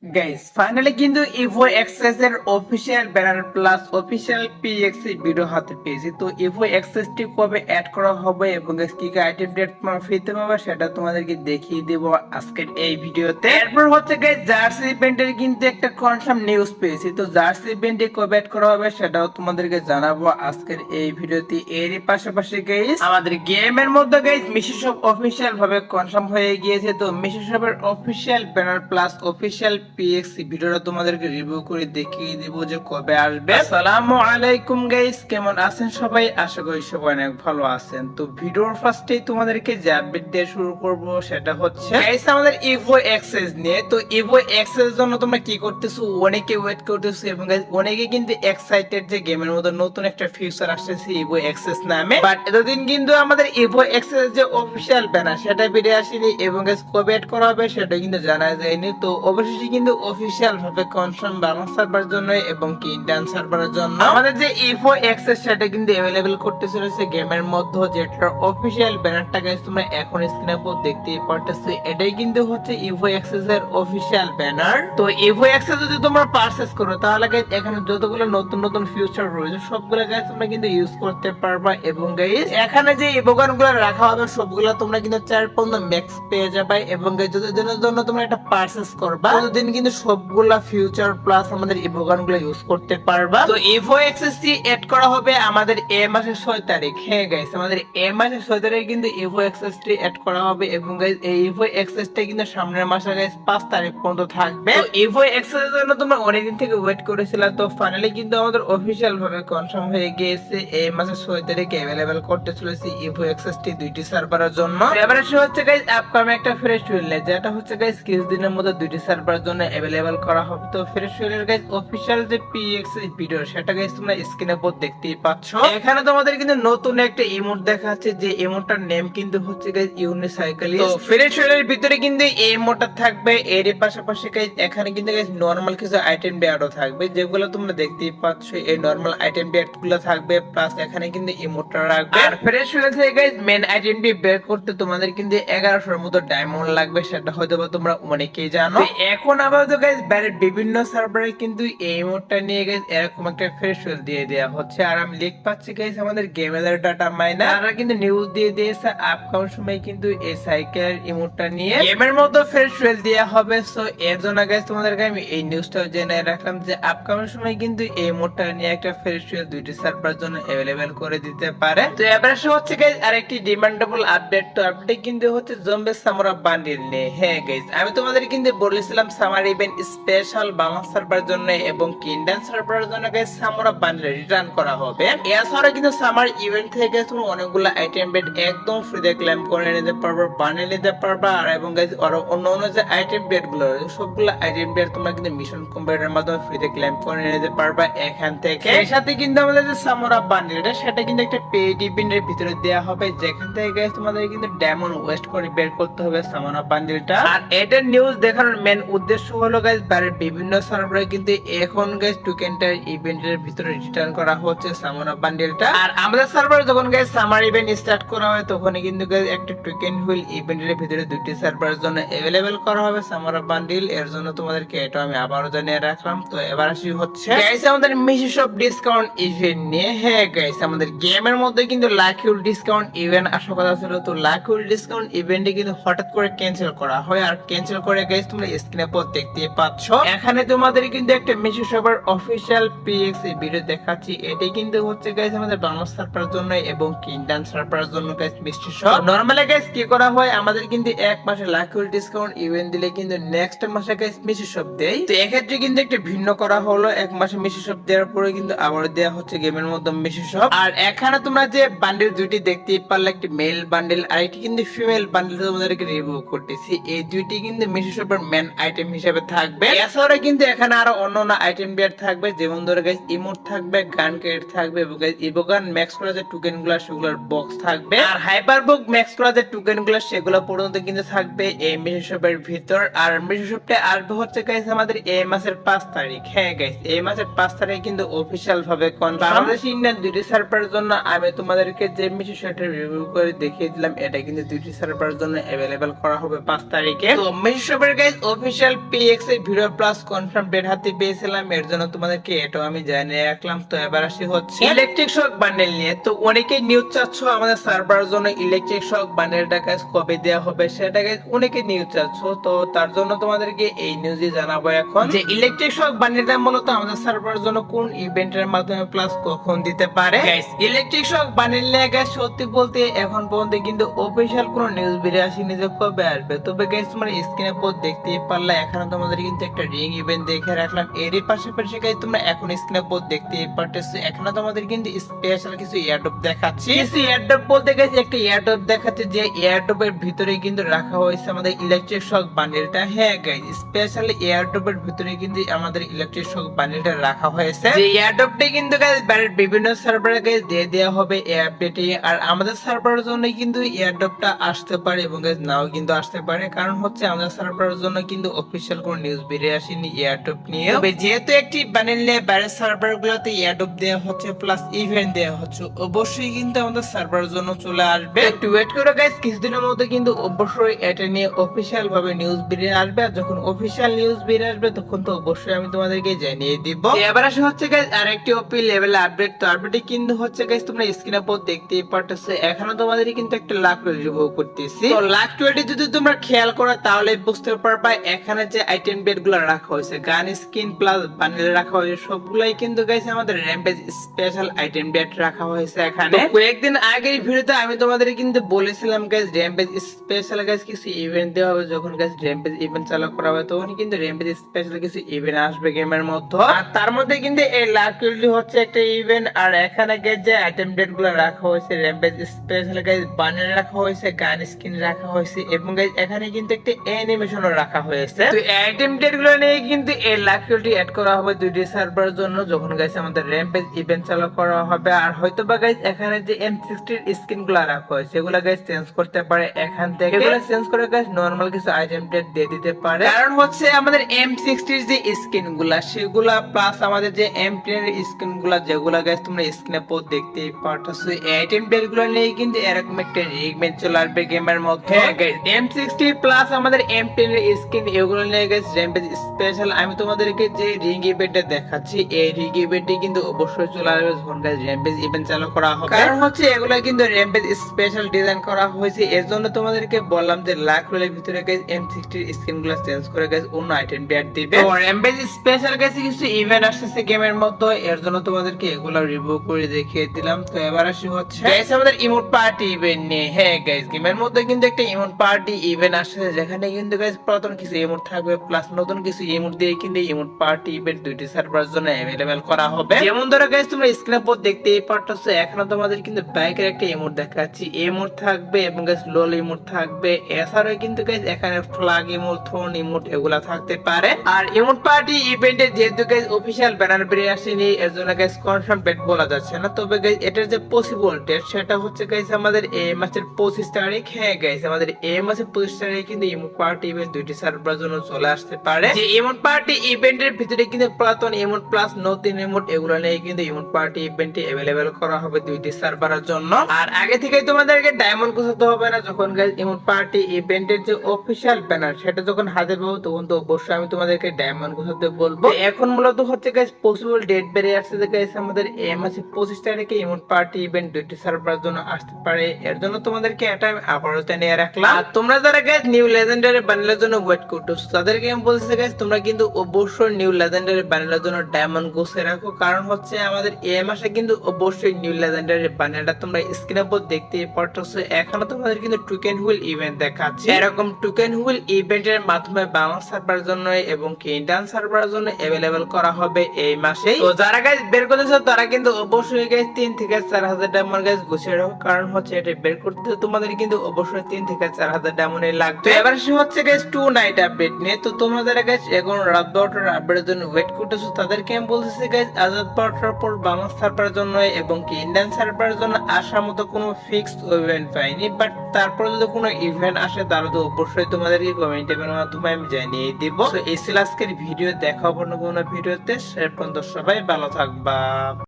Guys finally কিন্তু Evo access এর official banner plus official পিএক্সি ভিডিও হাতে পেয়েছি। তো ইভো এক্সেস টি কবে অ্যাড করা হবে এবং কি কি আইটেম ডেট তোমার ফ্রিতে পাবে সেটা তোমাদেরকে দেখিয়ে দেব আজকের এই ভিডিওতে। এরপর হচ্ছে গাইস জার্সি ইভেন্টের কিন্তু একটা কনফার্ম নিউজ পেয়েছি। তো জার্সি ইভেন্টে কবে অ্যাড করা হবে সেটাও তোমাদেরকে জানাবো আজকের এই ভিডিওতে। এরই পাশাপাশি গাইস আমাদের গেমের মধ্যে গাইস মিশি শপ অফিসিয়াল ভাবে কনফার্ম হয়ে গিয়েছে। তো মিশি শপের official banner plus official PXE ভিডিওটা তোমাদেরকে রিভিউ করে দেখিয়ে দিব যে কবে আসবে। আসসালামু আলাইকুম গাইস, কেমন আছেন সবাই? আশা করি সবাই অনেক ভালো আছেন। তো ভিডিওর ফার্স্টেই তোমাদেরকে যে আপডেট দিয়ে শুরু করব সেটা হচ্ছে গাইস আমাদের ইভো এক্সেস নিয়ে। তো ইভো এক্সেস এর জন্য তোমরা কি করতেছো, অনেকে ওয়েট করতেছো এবং গাইস অনেকে কিন্তু এক্সাইটেড যে গেমের মধ্যে নতুন একটা ফিচার আসছে ইভো এক্সেস নামে। বাট এতদিন কিন্তু আমাদের ইভো এক্সেস যে অফিসিয়াল ব্যানার সেটা বেরিয়ে আসেনি এবং গাইস কবে অ্যাড করা হবে সেটা কিন্তু জানা যায়নি। তো অবশ্যই কিন্তু অফিসিয়াল ভাবে কনফার্ম বাংলা সার্ভার জন্য এবং কি ইন্ডিয়ান সার্ভারের জন্য আমাদের যে ইভো এক্সেস সেটা কিন্তু अवेलेबल করতে চলেছে গেমের মধ্যে, যেটা অফিসিয়াল ব্যানারটা গাইস তোমরা এখন স্ক্রিনে উপর দেখতেই পারতেছো। এটাই কিন্তু হচ্ছে ইভো এক্সেস এর অফিসিয়াল ব্যানার। তো ইভো এক্সেস যদি তোমরা পারচেজ করো তাহলে গাইস এখানে যতগুলো নতুন নতুন ফিচার রয়েছে সবগুলো গাইস তোমরা কিন্তু ইউজ করতে পারবা এবং গাইস এখানে যে ইভোগানগুলো রাখা হবে সবগুলো তোমরা কিন্তু 4 ম্যাক্স পেয়ে যাবে এবং গাইস যতদিনের জন্য তোমরা এটা পারচেজ করবা ততদিন কিন্তু সবগুলা ফিউচার প্লাস আমাদের ইভোগানগুলো ইউজ করতে পারবা। তো ইভো এক্সেস টি এড করা হবে আমাদের এই মাসের 6 তারিখ। হ্যাঁ গাইস আমাদের এই মাসের 6 তারিখে কিন্তু ইভো এক্সেস টি এড করা হবে এবং গাইস এই ইভো এক্সেস টা কিন্তু সামনের মাসে গাইস 5 তারিখ পর্যন্ত থাকবে। তো ইভো এক্সেস এর জন্য তোমরা অনেকদিন থেকে ওয়েট করেছিলা। তো ফাইনালি কিন্তু আমাদের অফিশিয়াল ভাবে কনফার্ম হয়ে গিয়েছে এই মাসের 6 তারিখে अवेलेबल করতে চলেছে ইভো এক্সেস টি দুইটি সার্ভারের জন্য। এবারে সে হচ্ছে গাইস আপকামিং একটা ফ্রেশ উইল যেটা হচ্ছে গাইস কিছুদিনের মধ্যে দুইটি সার্ভারের জন্য अवेलेबल করা হবে। তো ফ্রেশ উইলের গাইস অফিশিয়াল যে পিএক্সি ভিডিও সেটা গাইস তোমরা স্ক্রিনে উপর দেখতেই পাচ্ছ। এখানে তোমাদের কিন্তু নতুন একটা ইমোট দেখাচ্ছে যে ইমোটটার নেম কিন্তু হচ্ছে গাইস ইউনিসাইকেলিস্ট। তো ফ্রেশ উইলের ভিতরে কিন্তু এই ইমোটটা থাকবে। এর পাশাপাশি গাইস এখানে কিন্তু গাইস নরমাল কিছু আইটেম বিয়ারও থাকবে যেগুলো তোমরা দেখতেই পাচ্ছ। এই নরমাল আইটেম বিয়ারগুলো থাকবে প্লাস এখানে কিন্তু ইমোটটা রাখবে। আর ফ্রেশ উইল থেকে গাইস মেন আইটেমটি বের করতে তোমাদের কিন্তু 1100 মতো ডায়মন্ড লাগবে, সেটা হয়তো তোমরা অনেকেই জানো। এখন আপাতত গাইস বাইরের বিভিন্ন সার্ভারে কিন্তু এই ইমোটটা নিয়ে গাইস এরকম একটা ফ্রেশ উইল দিয়ে দেওয়া হচ্ছে। আর আমি লিখ পাচ্ছি গাইস আমাদের গেমের ডাটা মাইনার তারা কিন্তু নিউজ দিয়ে দিয়েছে আপকামিং সময় কিন্তু এই সাইকেলের ইমোটটা নিয়ে গেমের মতো ফ্রেশ উইল দেওয়া হবে। সো এর জন্য গাইস তোমাদেরকে আমি এই নিউজটা জেনে রাখলাম যে আপকামিং সময় কিন্তু এই ইমোটটা নিয়ে একটা ফ্রেশ উইল দুইটি সার্ভার জন্য अवेलेबल করে দিতে পারে। তো এবারে হচ্ছে গাইস আরেকটি ডিমান্ডেবল আপডেট। তো আপডেট কিন্তু হচ্ছে জম্বে সামুরা বান্ডিল নিয়ে। হ্যাঁ গাইস আমি তোমাদের কিন্তু বলেছিলাম summer event special Bangla server জন্য এবং ইন্ডিয়ান সার্ভারের জন্য গাইস সামুরা বান্ডিল রিটার্ন করা হবে। এছাড়া কিন্তু সামার ইভেন্ট থেকে তুমি অনেকগুলো আইটেম বেড একদম ফ্রিতে ক্লেম করে নিতে পারবে, বান্ডিল নিতে পারবে। আর এবং গাইস আরো অন্য অন্য যে আইটেম বেড গুলো সবগুলো আইটেম বেড তোমরা কিন্তু মিশন কম্পিউটারের মাধ্যমে ফ্রিতে ক্লেম করে নিতে পারবে এখান থেকে। এর সাথে কিন্তু আমাদের যে সামুরা বান্ডিলটা সেটা কিন্তু একটা পেইড ইভেন্টের ভিতরে দেওয়া হবে যেখান থেকে গাইস তোমাদের কিন্তু ডায়মন্ড ওয়েস্ট করে বের করতে হবে সামুরা বান্ডিলটা। আর এটার নিউজ দেখানোর মেন উদ্দেশ্য হলো গাইস বাইরের বিভিন্ন সার্ভারে কিন্তু এখন গাইস টোকেনটার ইভেন্টের ভিতরে রিটার্ন করা হচ্ছে সামুরা বান্ডিলটা। আর আমাদের সার্ভারে যখন গাইস সামার ইভেন্ট স্টার্ট করা হয় তখনই কিন্তু গাইস একটা টোকেন হুইল ইভেন্টের ভিতরে দুইটি সার্ভারের জন্য अवेलेबल করা হবে সামুরা বান্ডিল। এর জন্য তোমাদেরকে এটা আমি আবারও জানিয়ে রাখলাম। তো এবার আসি হচ্ছে গাইস আমাদের মিশি শপ ডিসকাউন্ট ইভেন্ট নিয়ে। হ্যাঁ গাইস আমাদের গেমের মধ্যে কিন্তু লাকিউল ডিসকাউন্ট ইভেন্ট আসার কথা ছিল। তো লাকিউল ডিসকাউন্ট ইভেন্টে কিন্তু হঠাৎ করে ক্যান্সেল করা হয়। আর ক্যান্সেল করে গাইস তোমরা স্ক্রিনে পর দেখতেই পাচ্ছ। এখানে তোমাদের কিন্তু একটা মিশি শপের অফিশিয়াল পিএক্সি ভিডিও দেখাচ্ছি। এটাই কিন্তু হচ্ছে গাইস আমাদের বাংলা সার্ভারের জন্য এবং ইন্ডিয়ান সার্ভারের জন্য গাইস মিশি শপ। নরমালি গাইস কি করা হয় আমাদের কিন্তু এক মাসে লাকিউল ডিসকাউন্ট ইভেন্ট দিলে কিন্তু নেক্সট মাসে গাইস মিশি শপ দেয়। তো এক্ষেত্রে কিন্তু একটা ভিন্ন করা হলো, এক মাসে মিশি শপ দেওয়ার পরে কিন্তু আবার দেওয়া হচ্ছে গেমের মধ্যে মিশি শপ। আর এখানে তোমরা যে বান্ডেল দুইটি দেখতেই পারলে একটি মেল বান্ডেল আর একটি কিন্তু ফিমেল বান্ডেল তোমাদেরকে রিভিউ করতেছি। এই দুইটি কিন্তু মিশি শপের মেন আইটেম হিসেবে থাকবে। এছাড়া কিন্তু এখানে আরো অন্যান্য আইটেম বিয়ার থাকবে যেমন ধরে গাইস ইমোট থাকবে, গান ক্রেডিট থাকবে এবং গাইস ইভোগান ম্যাক্স করা যে টোকেন গুলো সেগুলোর বক্স থাকবে। আর হাইপার বুক ম্যাক্স করা যে টোকেন গুলো সেগুলো পর্যন্ত কিন্তু থাকবে এই মিশি শপের ভিতর। আর মিশি শপটা আসবে হচ্ছে গাইস আমাদের এই মাসের 5 তারিখ। হ্যাঁ গাইস এই মাসের 5 তারিখে কিন্তু অফিশিয়াল ভাবে বাংলাদেশ ইন্ডিয়ান দুইটি সার্ভারের জন্য আমি তোমাদেরকে যে মিশি শপটা রিভিউ করে দেখিয়ে দিলাম এটা কিন্তু দুইটি সার্ভারের জন্য अवेलेबल করা হবে 5 তারিখে। তো মিশি শপের guys official pay PX video plus confirm date হাতে পেয়েছিলাম, এর জন্য তোমাদেরকে এটাও আমি জানিয়ে রাখলাম। তো এবার আসি হচ্ছে ইলেকট্রিক শক বান্ডেল নিয়ে। তো অনেকেই নিউজ চাচ্ছ আমাদের সার্ভারের জন্য ইলেকট্রিক শক বান্ডেলটা গাইস কবে দেওয়া হবে সেটা গাইস অনেকে নিউজ চাচ্ছ। তো তার জন্য তোমাদেরকে এই নিউজই জানাবো এখন যে ইলেকট্রিক শক বান্ডেলটা মূলত আমাদের সার্ভারের জন্য কোন ইভেন্টের মাধ্যমে প্লাস কখন দিতে পারে। গাইস ইলেকট্রিক শক বান্ডেল নিয়ে গাইস সত্যি বলতে এখন পর্যন্ত কিন্তু অফিশিয়াল কোনো নিউজ বেরিয়ে আসেনি যে কবে আসবে। তবে গাইস তোমরা স্ক্রিনে পর দেখতেই পারলে এখানে তোমাদের কিন্তু একটা রিং ইভেন্ট দেখে রাখলাম। এরই পাশাপাশি গাইস তোমরা এখন স্ক্রিনে পর দেখতেই পারতেছো এখানে তোমাদের কিন্তু স্পেশাল কিছু এয়ারড্রপ দেখাচ্ছে। কিছু এয়ারড্রপ বলতে গাইস একটা এয়ারড্রপ দেখাচ্ছে যে এয়ারড্রপের ভিতরে কিন্তু রাখা হয়েছে আমাদের ইলেকট্রিক শক বান্ডেলটা। হ্যাঁ গাইস স্পেশাল এয়ারড্রপের ভিতরে কিন্তু আমাদের ইলেকট্রিক শক বান্ডেলটা রাখা হয়েছে। যে এয়ারড্রপটা কিন্তু গাইস বাইরের বিভিন্ন সার্ভারে গাইস দিয়ে দেওয়া হবে এই আপডেটে। আর আমাদের সার্ভারের জন্য কিন্তু এয়ারড্রপটা আসতে পারে এবং গাইস নাও কিন্তু আসতে পারে, কারণ হচ্ছে আমাদের সার্ভারের জন্য কিন্তু অফিশিয়াল কোনো নিউজ বেরিয়ে আসেনি এয়ারড্রপ নিয়ে। তবে যেহেতু একটি বান্ডেল নিয়ে বাইরের সার্ভারগুলোতে এয়ারড্রপ দেওয়া হচ্ছে প্লাস ইভেন্ট দেওয়া হচ্ছে, অবশ্যই কিন্তু আমাদের সার্ভারের জন্য চলে আসবে। একটু ওয়েট করে গাইস, কিছুদিনের মধ্যে কিন্তু অবশ্যই এটা নিয়ে অফিশিয়াল ভাবে নিউজ বেরিয়ে আসবে। আর যখন অফিশিয়াল নিউজ বেরিয়ে আসবে তখন তো অবশ্যই আমি তোমাদেরকে জানিয়ে দিব। এবার আসে হচ্ছে গাইস আরেকটি ওপি লেভেল আপডেট। তো আপডেটে কিন্তু হচ্ছে গাইস তোমরা স্ক্রিনে পর দেখতেই পারতেছো এখানে তোমাদের কিন্তু একটা লাক রিভিউ করতেছি। তো লাক 20 যদি তোমরা খেয়াল করো তাহলে বুঝতে পারবা এখানে যে আইটেম বেড গুলো রাখা হয়েছে গান স্কিন প্লাস বান্ডেল রাখা হয়েছে সবগুলাই কিন্তু গাইস আমাদের র্যাম্পেজ স্পেশাল আইটেম বেড রাখা হয়েছে এখানে। কয়েকদিন আগের ভিডিওতে আমি তোমাদের কিন্তু বলেছিলাম গাইস র্যাম্পেজ স্পেশাল গাইস কিছু ইভেন্ট দেওয়া হবে। যখন গাইস র্যাম্পেজ ইভেন্ট চালু করা হবে তখন কিন্তু র্যাম্পেজ স্পেশাল কিছু ইভেন্ট আসবে গেমের মধ্যে। আর তার মধ্যে কিন্তু এই লাক 20 হচ্ছে একটা ইভেন্ট। আর এখানে গাইস যে আইটেম বেড গুলো রাখা হয়েছে র্যাম্পেজ স্পেশাল গাইস বান্ডেল রাখা হয়েছে গান স্কিন রাখা হয়েছে এবং গাইস এখানে কিন্তু একটা অ্যানিমেশনও রাখা হয়েছে। তো আইটেম বেড গুলো নিয়ে কিন্তু এই লাক 20 এড করা হবে দুইটি সার্ভারের জন্য যখন গাইস আমাদের র্যাম্পেজ ইভেন্ট চালু করা হবে। আর হয়তো বা গাইস এখানে যে M60 এর স্কিন গুলো রাখা হয়েছে এগুলো গাইস চেঞ্জ করতে পারে এখান থেকে। এগুলো চেঞ্জ করে গাইস নরমাল কিছু আইটেম বেড দিয়ে দিতে পারে, কারণ হচ্ছে আমাদের M60 এর যে স্কিন গুলা সেগুলা প্লাস আমাদের যে M10 এর স্কিন গুলা যেগুলা গাইস তোমরা স্ক্রিনে পর দেখতেই পারতেছো আইটেম বেড গুলো নিয়ে কিন্তু এরকম একটা রিগমেন্ট চলে আসবে গেমের মধ্যে। গাইস M60 প্লাস আমাদের M10 এর স্কিন এগুলো নিয়ে গাইস র্যাম্পেজ স্পেশাল আমি তোমাদেরকে যে রিং ইভেন্টটা দেখাচ্ছি এই রিং ইভেন্টটি কিন্তু অবশ্যই চলে আসবে যখন গাইস র্যাম্পেজ ইভেন্ট চালু করা হবে। কারণ হচ্ছে এগুলা কিন্তু র্যাম্পেজ স্পেশাল ডিজাইন করা হয়েছে, এর জন্য তোমাদেরকে বললাম যে লাক রোলের ভিতরে গাইস M60 এর স্কিন গুলো চেঞ্জ করে গাইস অন্য আইটেম বেড দিবে। তো র্যাম্পেজ স্পেশাল গাইস কিছু ইভেন্ট আসছে গেমের মধ্যে, এর জন্য তোমাদেরকে এগুলা রিভিউ করে দেখিয়ে দিলাম। তো এবার আসি হচ্ছে গাইস আমাদের ইমোট পার্টি ইভেন্ট নিয়ে। হ্যাঁ গাইস গেমের মধ্যে কিন্তু একটা ইমোট পার্টি ইভেন্ট আসছে যেখানে কিন্তু গাইস পুরাতন কিছু ইমোট থাকবে প্লাস নতুন কিছু ইমোট দিয়ে কিন্তু ইমোট পার্টি ইভেন্ট দুইটি সার্ভারের জন্য अवेलेबल করা হবে। যেমন ধরো গাইস তোমরা স্ক্রিনে পর দেখতেই পারতেছো এখানে তোমাদের কিন্তু বাইকের একটা ইমোট দেখাচ্ছি, ইমোট থাকবে এবং গাইস লোল ইমোট থাকবে। এছাড়াও কিন্তু গাইস এখানে ফ্ল্যাগ ইমোট থ্রোন ইমোট এগুলা থাকতে পারে। আর ইমোট পার্টি ইভেন্টে যেহেতু গাইস অফিশিয়াল ব্যানার বেরিয়ে আসেনি এর জন্য গাইস কনফার্ম ডেট বলা যাচ্ছে না। তবে গাইস এটার যে পসিবল ডেট সেটা হচ্ছে গাইস আমাদের এই মাসের 25 তারিখ। হ্যাঁ গাইস আমাদের এই মাসের 25 তারিখে কিন্তু ইমোট পার্টি ইভেন্ট দুইটি সার্ভারের জন্য চলে আসতে পারে। যে ইমোট পার্টি ইভেন্টের ভিতরে কিন্তু পুরাতন ইমোট প্লাস নতুন ইমোট এগুলো নিয়ে কিন্তু ইমোট পার্টি ইভেন্টে अवेलेबल করা হবে দুইটি সার্ভারের জন্য। আর আগে থেকে তোমাদেরকে ডায়মন্ড গোছাতে হবে না, যখন গাইস ইমোট পার্টি ইভেন্টের যে অফিশিয়াল ব্যানার সেটা যখন হাতে পাবো তখন তো অবশ্যই আমি তোমাদেরকে ডায়মন্ড গোছাতে বলবো। এখন মূলত হচ্ছে গাইস পসিবল ডেট বেরিয়ে আসছে যে গাইস আমাদের এই মাসের 25 তারিখে ইমোট পার্টি ইভেন্ট দুইটি সার্ভারের জন্য আসতে পারে। এর জন্য তোমাদেরকে এটা আমি আবারও জানিয়ে রাখলাম। আর তোমরা যারা গাইস নিউ লেজেন্ডারি বান্ডেলের জন্য ওয়েট করতেছো তাদেরকে আমি বলছি গাইস তোমরা কিন্তু অবশ্যই নিউ লেজেন্ডারি বান্ডেলের জন্য ডায়মন্ড গোছে রাখো, কারণ হচ্ছে আমাদের এই মাসে কিন্তু অবশ্যই নিউ লেজেন্ডারি বান্ডেলটা তোমরা স্ক্রিনের উপর দেখতেই পারতেছো এখানে তোমাদের কিন্তু টোকেন হুইল ইভেন্ট দেখাচ্ছে। এরকম টোকেন হুইল ইভেন্টের মাধ্যমে বাংলাদেশ সার্ভারের জন্য এবং ইন্ডিয়ান সার্ভারের জন্য अवेलेबल করা হবে এই মাসে। তো যারা গাইস বের করতেছো তারা কিন্তু অবশ্যই গাইস 3 থেকে 4000 ডায়মন্ড গাইস গুছিয়ে রাখো, কারণ হচ্ছে এটা বের করতে তোমাদের কিন্তু অবশ্যই 3 থেকে 4000 ডায়মন্ড লাগবে। এবার হচ্ছে গাইস 2 নাইট আপডেট নিয়ে। তো তোমরা যারা গাইস এখন রাত 12টার আপডেটের জন্য ওয়েট করতেছো তাদেরকে আমি বলতেছি গাইস আজাদ 12টার পর বাংলাদেশ সার্ভারের জন্য এবং ইন্ডিয়ান সার্ভারের জন্য আসার মতো কোনো ফিক্সড ইভেন্ট পাইনি, বাট তারপর যদি কোনো ইভেন্ট আসে তাহলে তো অবশ্যই তোমাদেরকে কমেন্টের মাধ্যমে আমি জানিয়ে দিব। তো এই ছিল আজকের ভিডিও, দেখা হবে অন্য কোনো ভিডিওতে। সে পর্যন্ত সবাই ভালো থাকবা।